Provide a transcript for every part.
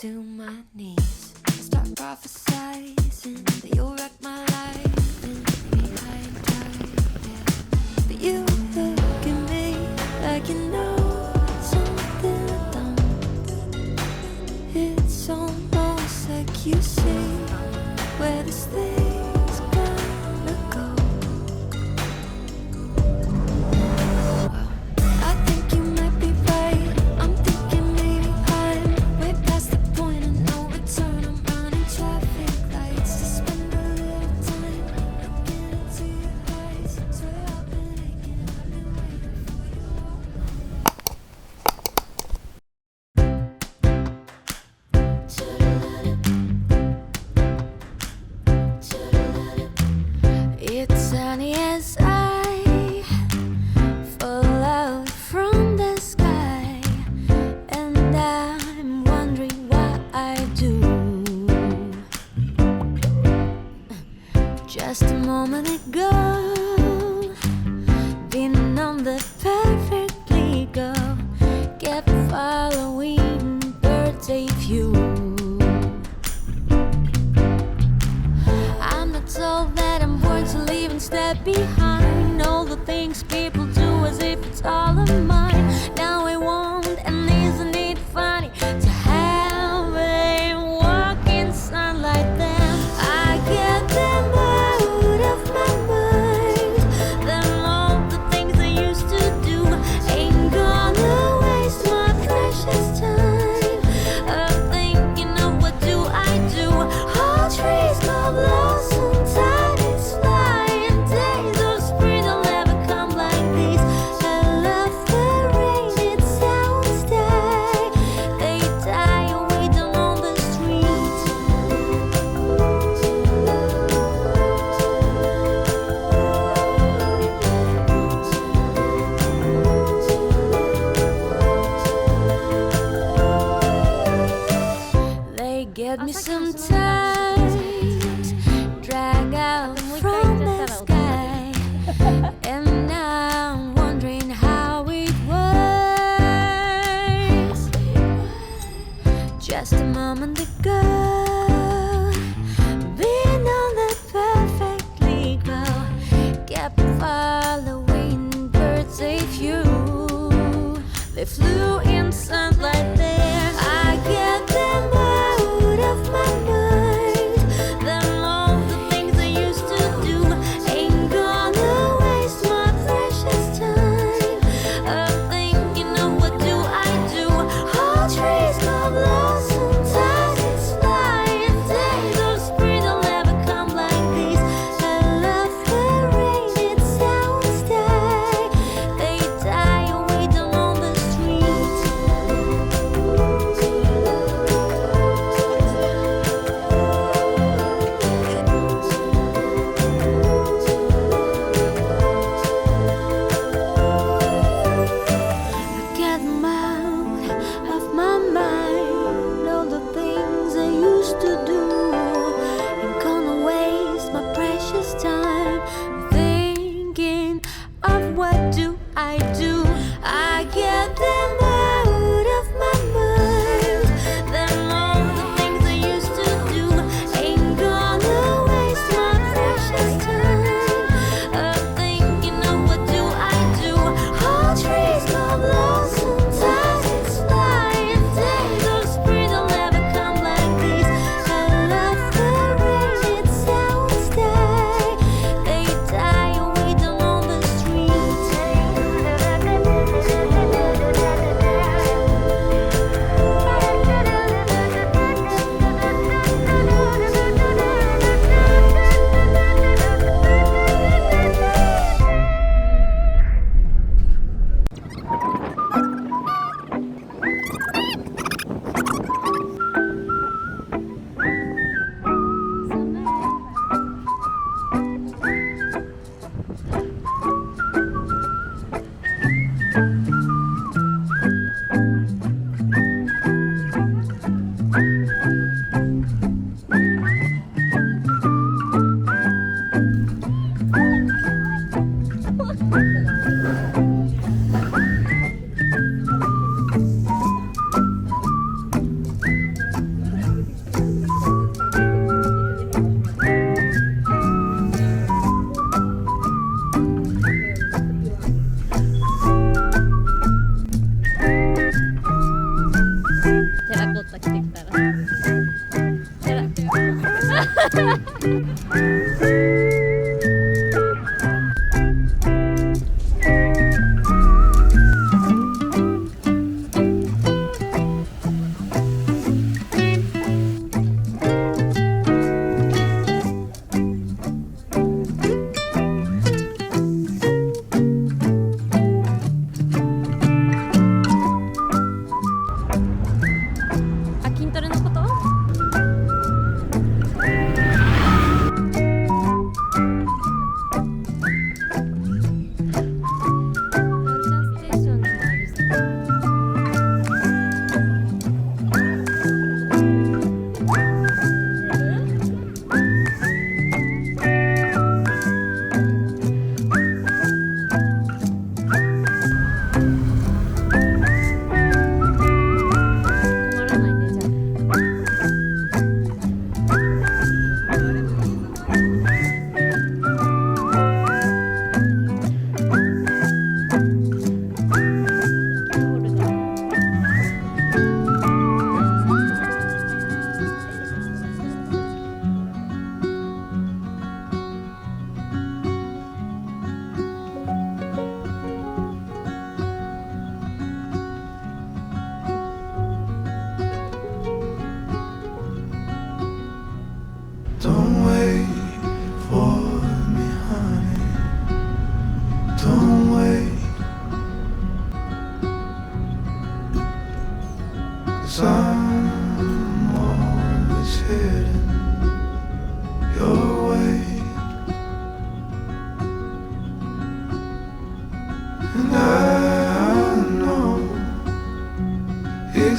to my knees. Start prophesizing that you'll wreck my life and be high and tight, yeah. But you look at me like you know something I don't. It's almost like you see where this thing's gonna go. Well, I think you might be right. I'm thinking maybe I'm way past the point of no return. I'm running traffic lights to spend a little time looking into your eyes. Swear I've been aching, I've been waiting for you. It's sunny as I fall out from the sky, and I'm wondering what I do. Just a moment ago, been on the perfectly go, kept following birthday view. I'm not told that I'm born to leave and step behind all the things people do as if it's all of mine. Now I won't, and isn't it funny to have a walk in sunlight? Then I get them out of my mind. Then all the things I used to do ain't gonna waste my precious time of thinking of what do I do. All trees go blossom, tide is flying, days are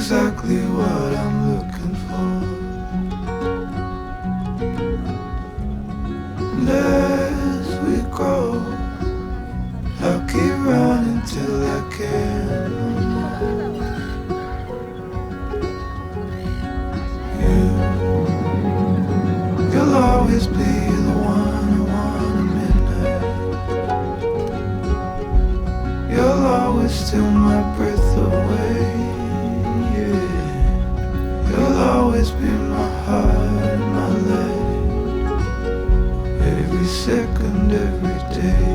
Exactly what I'm looking for. And as we grow, I'll keep running till I can. You'll always be the one I want at midnight. You'll always steal my breath away. You'll always be my heart, my life, every second, every day.